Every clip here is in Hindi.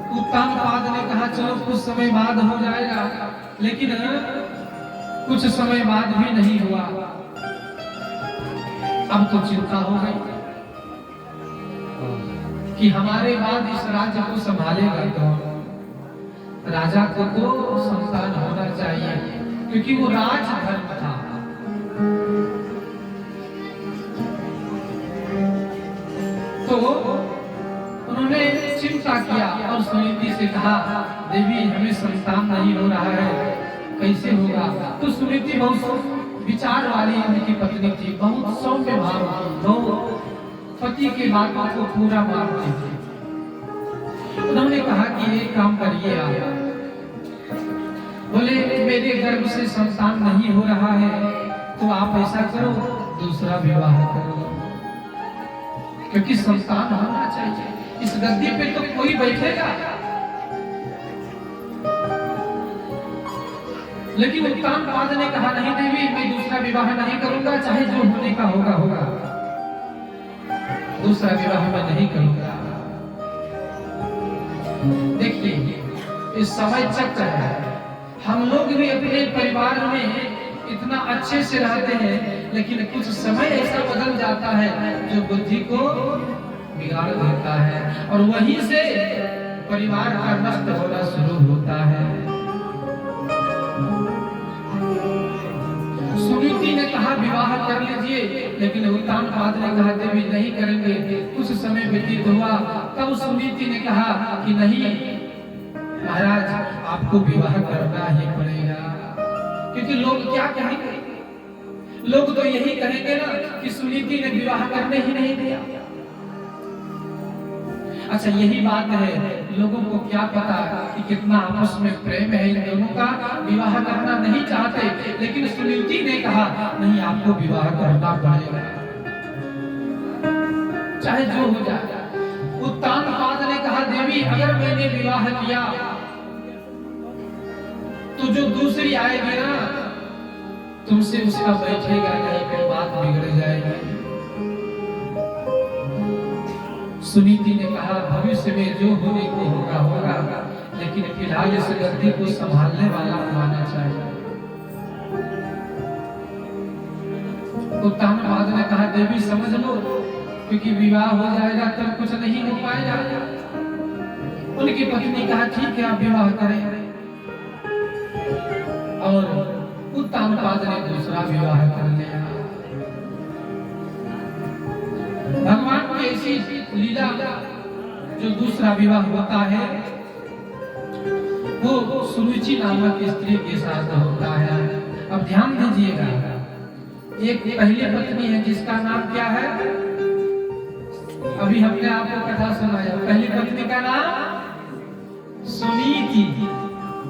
उत्तानपाद ने कहा चलो कुछ समय बाद हो जाएगा, लेकिन कुछ समय बाद भी नहीं हुआ। अब तो चिंता हो गई कि हमारे बाद इस राज्य को संभालेगा कौन। राजा को तो संतान होना चाहिए क्योंकि वो राजधर्म था। तो उन्होंने चिंता किया और सुनीति से कहा देवी हमें संतान नहीं हो रहा है, कैसे होगा। तो सुनीति बहुत विचार वाली उनकी पत्नी थी, बहुत सौम्य भाव की, बहुत पति की बातों को पूरा मानती थी। उन्होंने कहा कि एक काम करिए आप, बोले मेरे गर्भ से संतान नहीं हो रहा है तो आप ऐसा करो दूसरा विवाह करो, क्योंकि संतान होना चाहिए। इस गद्दी पे तो कोई बैठेगा। लेकिन उत्तानपाद ने कहा नहीं देवी मैं दूसरा विवाह नहीं करूंगा, चाहे जो होने का होगा होगा, दूसरा विवाह मैं नहीं करूंगा। देखिए इस समय चक्र है, हम लोग भी अपने परिवार में इतना अच्छे से रहते हैं, लेकिन कुछ समय ऐसा बदल जाता है जो बुद्धि को बिगाड़ देता है और वहीं से परिवार का नष्ट होना शुरू होता है। सुनीति ने कहा विवाह कर लीजिए, लेकिन उत्तानपाद ने कहा देवी नहीं करेंगे। कुछ समय व्यतीत हुआ, तब सुनीति ने कहा कि नहीं महाराज आपको विवाह करना ही पड़ेगा, क्योंकि लोग क्या कहेंगे। लोग तो यही कहेंगे ना कि सुनीति ने विवाह करने ही नहीं दिया। अच्छा यही बात है, लोगों को क्या पता कि कितना आपस में प्रेम है इन दोनों का, विवाह करना नहीं चाहते, लेकिन सुनीति ने कहा नहीं आपको विवाह करना पड़ेगा चाहे जो हो जाए। उत्तानपाद ने कहा देवी अगर मैंने विवाह किया तो जो दूसरी आएगी ना तुमसे उसका बैठेगा नहीं, फिर बात बिगड़ जाएगी। सुनीति ने कहा भविष्य में जो होने को होगा होगा, लेकिन फिलहाल इस गद्दी को संभालने वाला होना चाहिए। उत्तानपाद ने कहा देवी समझ लो, क्योंकि विवाह हो जाएगा तब कुछ नहीं हो पाएगा। उनकी पत्नी कहा ठीक है आप विवाह करें, और उत्तानपाद ने दूसरा विवाह कर लिया। भगवान की ऐसी लीला, जो दूसरा विवाह होता है वो सुरुचि नामक स्त्री के साथ होता है। अब ध्यान दीजिएगा, एक पहली पत्नी है जिसका नाम क्या है, अभी हमने आपको कथा सुनाया। पहली पत्नी का नाम सुनीति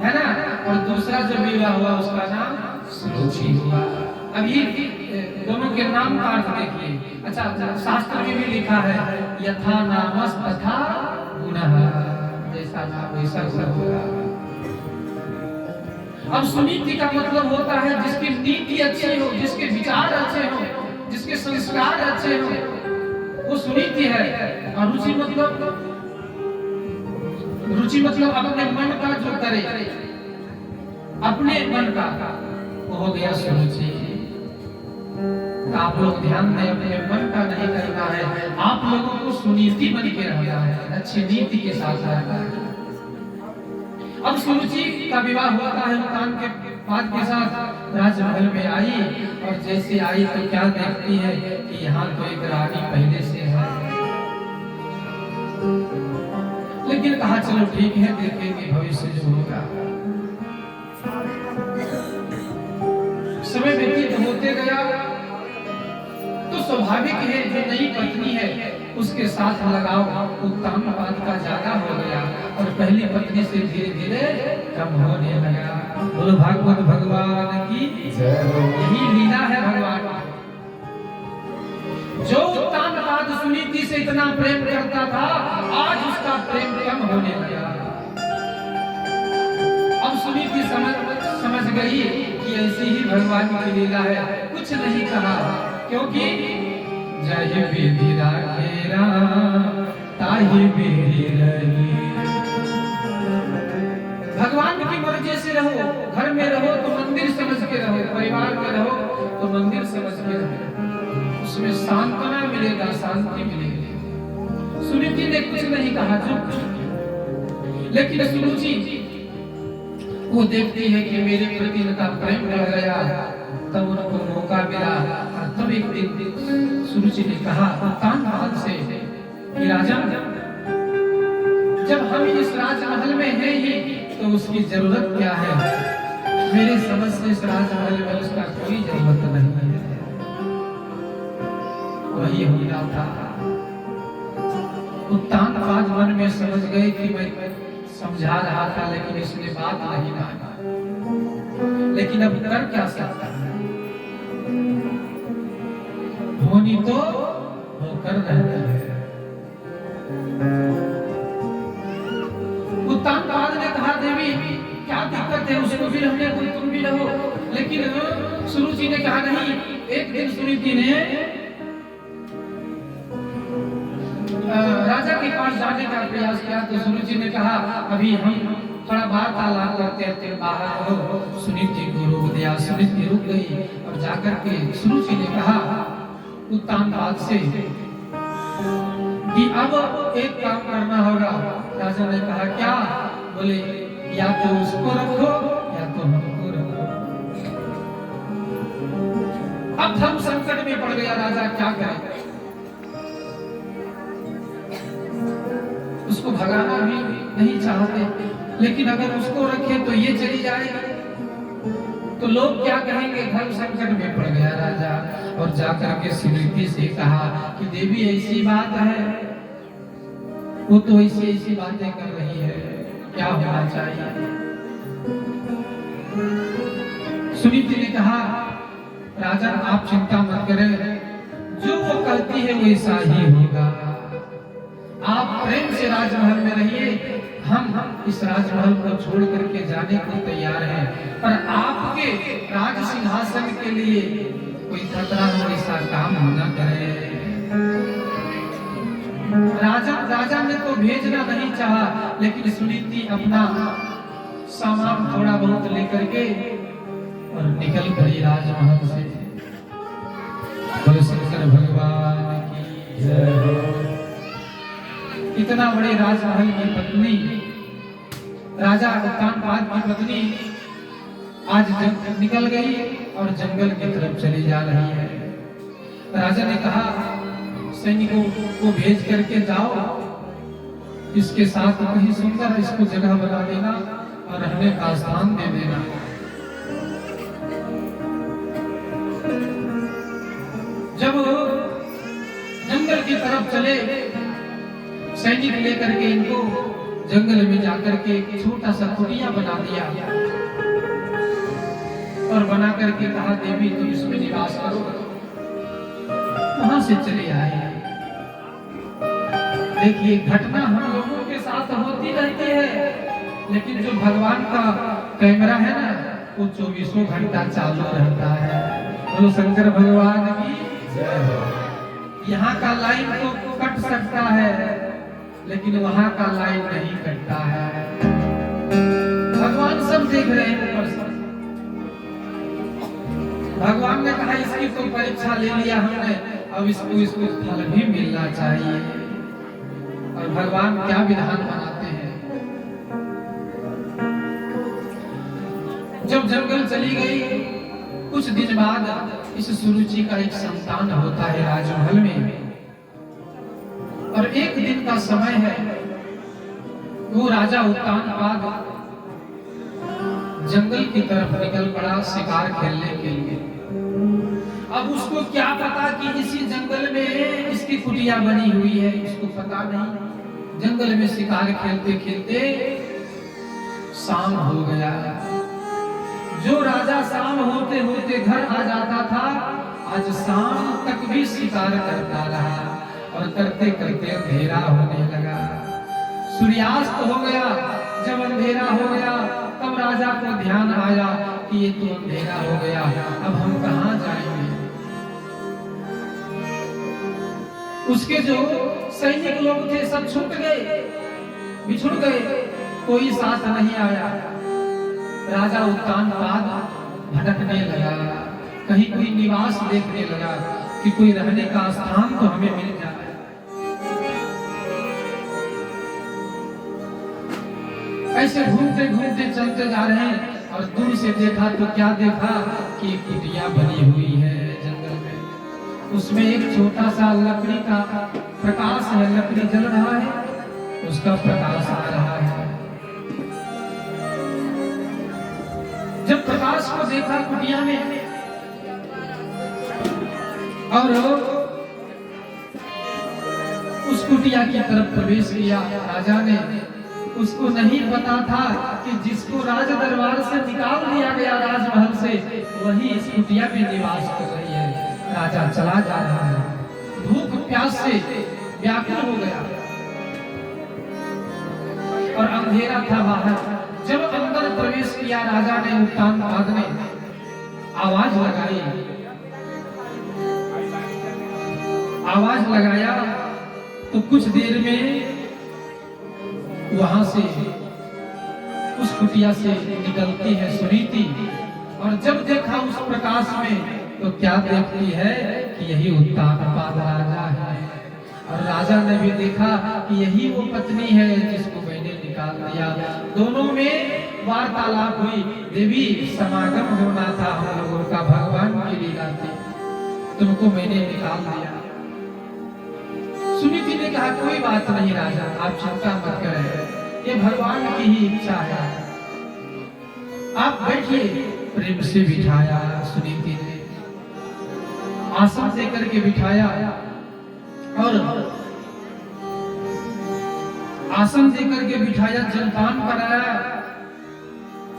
है ना, और दूसरा जो विवाह हुआ उसका नाम सुरुचि हुआ। अब ये दोनों के नाम का अर्थ देखिए। अच्छा शास्त्र में भी लिखा है यथा नामस तथा गुणः, जैसा नाम वैसा गुण होगा। अब सुनीति का मतलब होता है जिसकी नीति अच्छी हो, जिसके विचार अच्छे हो, जिसके संस्कार अच्छे हो, वो सुनीति है। और रुचि मतलब अपने मन का जो करे, अपने मन का, वो हो गया सुरुचि। आप लोग ध्यान दें, अपने मन का नहीं करना है, आप लोगों को सुनीति बन के रहना है, अच्छी नीति के साथ रहना है। अब सुरुचि का विवाह होता है उत्तानपाद के साथ, राजमहल में आई, और जैसे आई तो क्या देखती है कि यहाँ तो एक रानी पहले से है। लेकिन कहा चलो ठीक है देखेंगे भविष्य जो होगा। समय व्यतीत होते गया तो स्वाभाविक है जो नई पत्नी है उसके साथ लगाव उत्तानपाद का ज्यादा हो गया, और पहली पत्नी से धीरे धीरे कम होने लगा। बोलो भागवत भगवान की यही लीला है भगवान। जो उत्तानपाद सुनीति से इतना प्रेम करता था, आज उसका प्रेम कम होने लगा। अब सुनीति समझ गई कि ऐसी ही भगवान की लीला है, कुछ नहीं कहा, क्योंकि जय विधि राखेरा ताहि विधि रही। उसमें सांत्वना मिलेगा, शांति मिलेगी। सुनीति ने कुछ नहीं कहा, चुप। लेकिन सुरुचि वो देखती है कि मेरे प्रति इनका प्रेम बढ़ गया, तब उनको मौका मिला। और तब एक दिन सुरुचि ने कहा उत्तानपाद से कि राजन, जब हम इस राजमहल में हैं ही तो उसकी जरूरत क्या है? मेरे समझ से इस राजमहल में उसका कोई जरूरत नहीं है। वही हीरा था। उत्तानपाद मन में समझ गए कि मैं समझा रहा था, लेकिन इसने बात नहीं मानी। लेकिन अब कर क्या सकता है? होनी तो होकर रहती है। उत्तानपाद ने कहा देवी क्या दिक्कत है, उसको भी रहने दो, तुम भी रहो। लेकिन सुरुचि ने कहा नहीं। एक दिन सुनीति ने राजा के पास जाने का प्रयास किया तो सुरुचि ने कहा अभी हम थोड़ा वार्तालाप करते हैं, बाहर हो। सुनीति को रोक दिया। सुनीति रुक गई और जाकर के सुरुचि ने कहा उत्तानपाद से कि अब एक काम करना होगा। राजा ने कहा क्या? बोले या तो उसको रखो या तो हमको रखो। अब हम संकट में पड़ गया। राजा क्या करे? उसको भगाना भी नहीं चाहते, लेकिन अगर उसको रखे तो ये चली जाएगी तो लोग क्या कहेंगे? धर्म संकट में पड़ गया राजा। और जाकर के सुनीति से कहा कि देवी ऐसी बात है, वो तो ऐसी बातें कर रही है, क्या होना चाहिए? सुनीति ने कहा राजा आप चिंता मत करें, जो वो कहती है वैसा ही होगा। आप प्रेम से राजमहल में रहिए, हम इस राजमहल को छोड़ करके जाने को तैयार हैं, पर आपके राज सिंहासन के लिए कोई खतरा हो ऐसा काम न करे। राजा ने तो भेजना नहीं चाहा, लेकिन सुनीति अपना सामान थोड़ा बहुत लेकर के और निकल पड़ी राजमहल से। बोलो शंकर भगवान की जय हो। इतना बड़े राजमहल की पत्नी, राजा उत्तानपाद की पत्नी आज निकल गई और जंगल की तरफ चली जा रही है। राजा ने कहा सैनिकों को भेज करके जाओ, इसके साथ कहीं सुंदर इसको जगह बना देना और रहने का स्थान दे देना। जब जंगल की तरफ चले, सैनिक लेकर के इनको जंगल में जाकर के एक छोटा सा कुटिया बना दिया और बना करके कहा देवी तुम इसमें निवास करो। वहां से चले आए। देखिए घटना हम लोगों के साथ होती रहती है, लेकिन जो भगवान का कैमरा है ना वो 24 घंटा चालू रहता है। बोलो शंकर भगवान की जय हो। यहाँ का लाइन तो कट सकता है, लेकिन वहां का लाइन नहीं कटता है। भगवान सब देख रहे हैं ऊपर से। भगवान ने कहा इसकी तो परीक्षा ले लिया हमने, अब इसको फल भी मिलना चाहिए। और भगवान क्या विधान बनाते हैं। जब जंगल चली गई, कुछ दिन बाद इस सुरुचि का एक संतान होता है राजमहल में। और एक दिन का समय है, वो राजा उत्तानपाद जंगल की तरफ निकल पड़ा शिकार खेलने के लिए। अब उसको क्या पता कि इसी जंगल में इसकी कुटिया बनी हुई है, इसको पता नहीं। जंगल में शिकार खेलते खेलते शाम हो गया। जो राजा शाम होते होते घर आ जाता था, आज शाम तक भी शिकार करता रहा और करते करते अंधेरा होने लगा। सूर्यास्त हो गया। जब अंधेरा हो गया तब राजा को ध्यान आया कि ये तो अंधेरा हो गया, अब हम कहाँ जाएंगे। उसके जो सैनिक लोग थे सब छूट गए, बिछुड़ गए, कोई साथ नहीं आया। राजा उत्तानपाद भटकने लगा, कहीं कोई निवास देखने लगा। कि कोई रहने का स्थान तो हमें मिल जाए। ऐसे घूमते घूमते चलते जा रहे हैं और दूर से देखा तो क्या देखा कि कुटिया बनी हुई है जंगल में। उसमें एक छोटा सा लकड़ी का प्रकाश है, लकड़ी जल रहा है, उसका प्रकाश आ रहा है। जब प्रकाश को देखा कुटिया में और उस कुटिया की तरफ प्रवेश किया, राजा ने उसको नहीं पता था कि जिसको राज दरबार से निकाल दिया गया राजमहल से, वही इस कुटिया में निवास कर रही है। राजा चला जा रहा है, भूख प्यास से व्याकुल हो गया और अंधेरा था बाहर। जब अंदर प्रवेश किया राजा ने, उत्तान बाद ने आवाज लगाई, आवाज लगाया तो कुछ देर में वहां से उस कुटिया से निकलती है सुनीति। और जब देखा उस प्रकाश में तो क्या देखती है कि यही उत्तानपाद राजा है। और राजा ने भी देखा कि यही वो पत्नी है जिसको मैंने निकाल दिया। दोनों में वार्तालाप हुई, देवी समागम होना था हम लोगों का, भगवान की लीला थी, तुमको मैंने निकाल दिया। सुनीति ने कहा कोई बात नहीं राजा, आप चिंता मत करें, ये भगवान की ही इच्छा है, आप बैठिए। प्रेम से बिठाया, सुनीति ने आसन देकर के बिठाया और आसन देकर के बिठाया, जलपान कराया,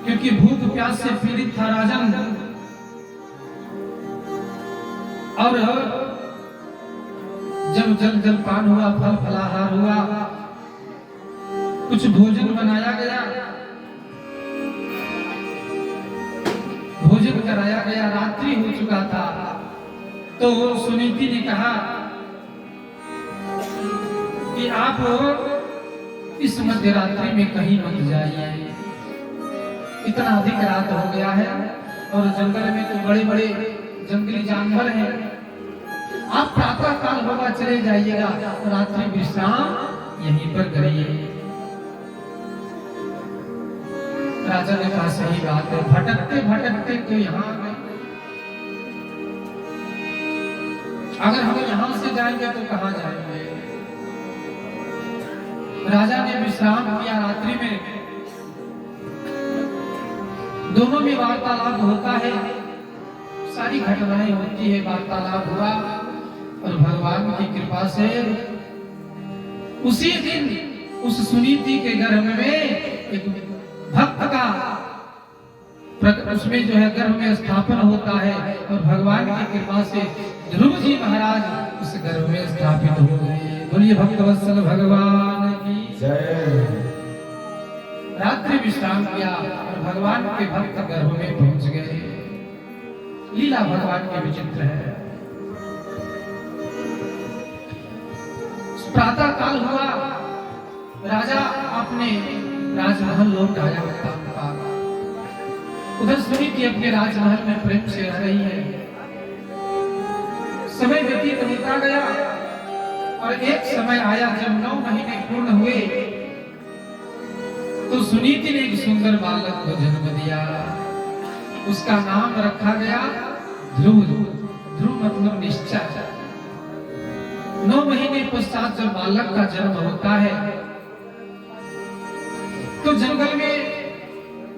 क्योंकि भूख प्यास से पीड़ित था राजन। और जब जलपान हुआ, फल फलाहार हुआ, कुछ भोजन बनाया गया, भोजन कराया गया, रात्रि हो चुका था। तो सुनीति ने कहा कि आप इस मध्य रात्रि में कहीं मत जाइए, इतना अधिक रात हो गया है और जंगल में तो बड़े बड़े जंगली जानवर हैं, आप प्रातः काल होगा चले जाइएगा, रात्रि विश्राम यहीं पर करिए। राजा ने कहा सही बात है, भटकते भटकते तो यहाँ गए, अगर हम यहाँ से जाएंगे तो कहाँ जाएंगे। राजा ने विश्राम किया रात्रि में, दोनों में वार्तालाप होता है, सारी घटनाएं होती है, वार्तालाप हुआ और भगवान की कृपा से उसी दिन उस सुनीति के गर्भ में एक भक्त का उसमें जो है गर्भ में स्थापन होता है और भगवान की कृपा से ध्रुव जी महाराज उस गर्भ में स्थापित हो गए। बोलिए भक्तवत्सल भगवान की जय। रात्रि विश्राम किया और भगवान के भक्त गर्भ में पहुंच गए। लीला भगवान की विचित्र है। प्रातः काल हुआ, राजा अपने राजमहल लौट आया। उधर सुनीति अपने राजमहल में प्रेम से रह रही है। समय व्यतीत होता गया और एक समय आया जब 9 महीने पूर्ण हुए तो सुनीति ने एक सुंदर बालक को जन्म दिया। उसका नाम रखा गया ध्रुव। ध्रुव मतलब निश्चय। 9 महीने पश्चात जब बालक का जन्म होता है तो जंगल में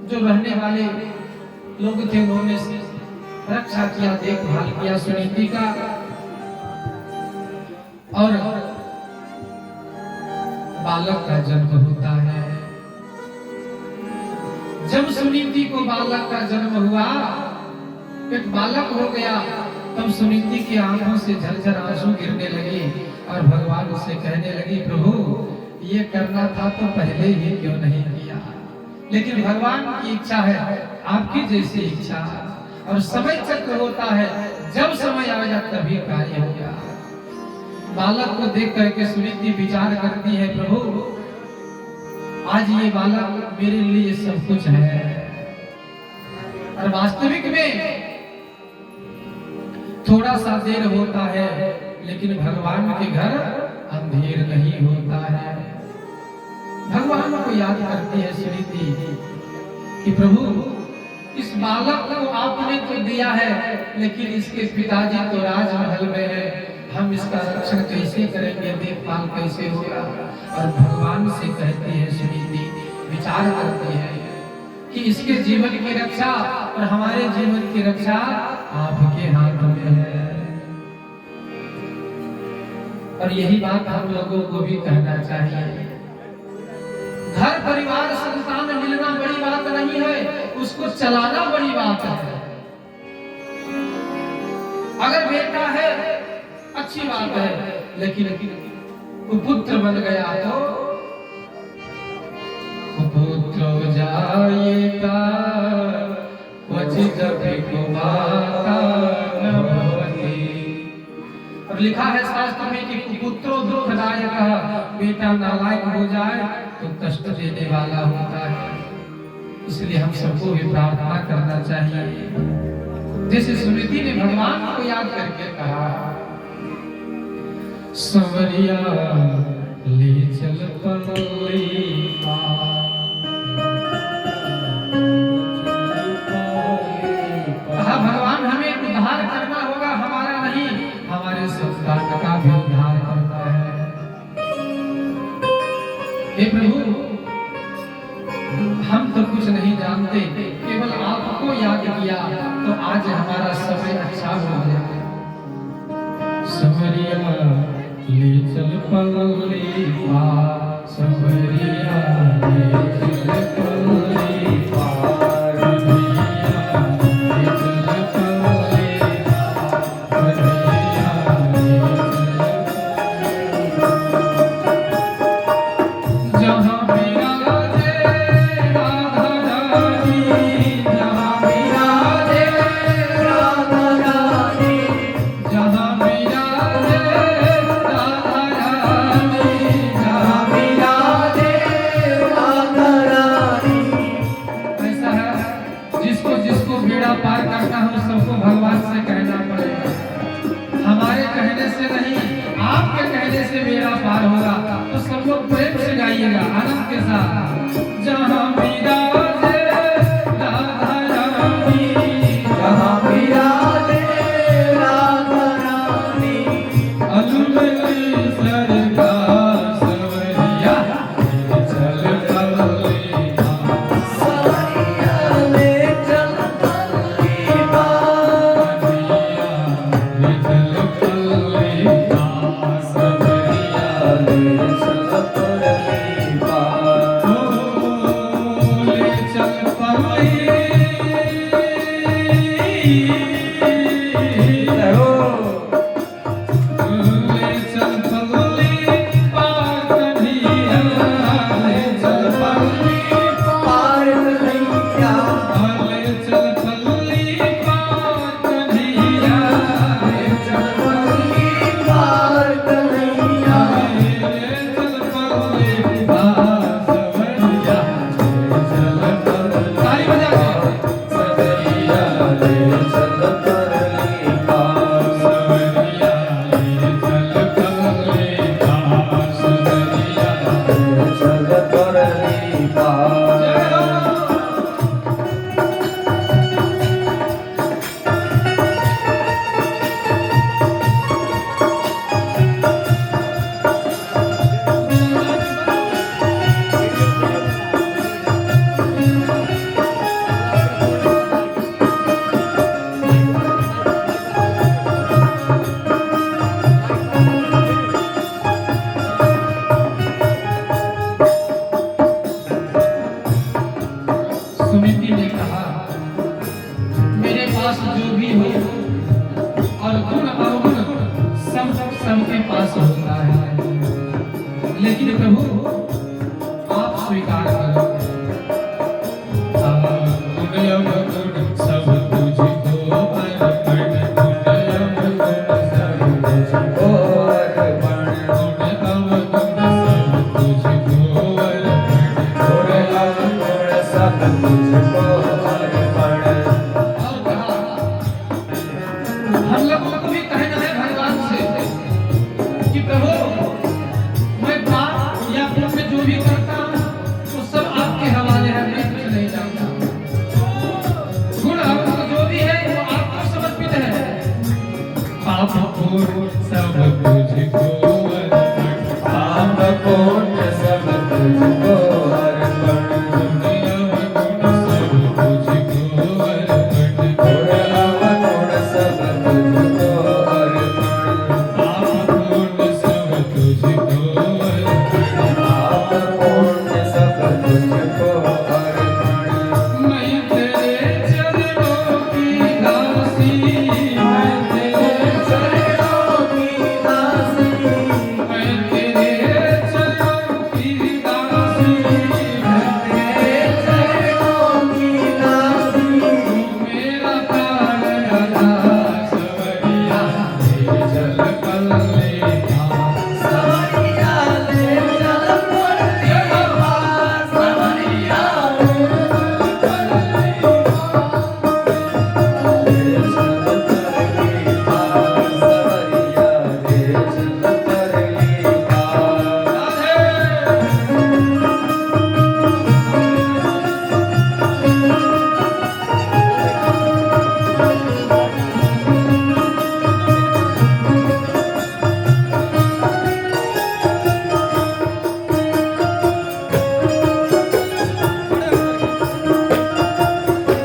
जो रहने वाले लोग थे उन्होंने रक्षा किया, देखभाल किया सुनीति का। और बालक का जन्म होता है। जब सुनीति को बालक का जन्म हुआ, एक बालक हो गया, तब सुनीति की आंखों से झरझर आंसू गिरने लगे और भगवान उसे कहने लगी, प्रभु ये करना था तो पहले ही क्यों नहीं किया। लेकिन भगवान की इच्छा है, आपकी जैसी इच्छा, और समय चक्र होता है, जब समय आएगा तभी कार्य होगा। बालक को देख करके सुनीति विचार करती है, प्रभु आज ये बालक मेरे लिए सब कुछ है। और वास्तविक में थोड़ा सा देर होता है, लेकिन भगवान के घर अंधेर नहीं होता है। भगवान को याद करती है सुनीति कि प्रभु इस बालक को आपने तो दिया है, लेकिन इसके पिताजी तो राजमहल में है, हम इसका रक्षण कैसे करेंगे, देखभाल कैसे होगा। और भगवान से कहती है सुनीति, विचार करती है कि इसके जीवन की रक्षा और हमारे जीवन की रक्षा आपके हाथ में है। और यही बात हम लोगों को भी कहना चाहिए। घर परिवार संतान मिलना बड़ी बात नहीं है, उसको चलाना बड़ी बात है। अगर बेटा है अच्छी बात है, लेकिन कुपुत्र बन गया तो कुपुत्र जाएगा क्वचित माता न भवति। और लिखा है शास्त्र में कि कुपुत्रो दुखदायक, बेटा नालायक हो जाए तो कष्ट देने वाला होता है। इसलिए हम सबको भी प्रार्थना करना चाहिए। जैसे सुनीति ने भगवान को याद करके कहा, संवरिया ले चल पलई कहा, भगवान हमें उद्धार करना होगा, हमारा नहीं हमारे संतान का भी उद्धार करना है। हे प्रभु, हम तो कुछ नहीं जानते, केवल आपको याद किया तो आज हमारा समय अच्छा हो गया। संवरिया ले चल पलई पार, संवरिया ले चल पलई पार, ले चल पलई पार, जहाँ विराजे राधा रानी, जहाँ विराजे राधा रानी, जहाँ विराजे राधा रानी, जहाँ विराजे राधा रानी। ऐसा है, जिसको जिसको बेड़ा पार करना हो सबको भगवान से कहना पड़ेगा। हमारे कहने से नहीं, आपके कहने से बेड़ा पार होगा। तो सब लोग प्रेम से गाइएगा आनंद के साथ। जहाँ विराजे राधा रानी, जहाँ विराजे राधा रानी, अलुमेली सरकार संवरिया ले चल पलई पार, संवरिया ले चल पलई पार, ले चल पलई पार, संवरिया ले चल पलई पार, ले चल पलई ले चल पलई पार कन्हैया, ले चल पलई पार कन्हैया, ले चल पलई पार कन्हैया, ले चल पलई पार कन्हैया, ले चल पलई पार संवरिया ले चल पलई, ताली बजा के, संवरिया ले चल पलई पार, संवरिया ले चल पलई पार, संवरिया ले चल पलई पार। जय हो। सुनीति ने कहा, मेरे पास जो भी हो और गुण अवगुण सब सबके पास होता है, लेकिन प्रभु आप स्वीकार करो। गुण अवगुण सब तुझको अर्पण, गुण अवगुण सब तुझको अर्पण, गुण अवगुण सब तुझको अर्पण, गुण अवगुण सब तुझको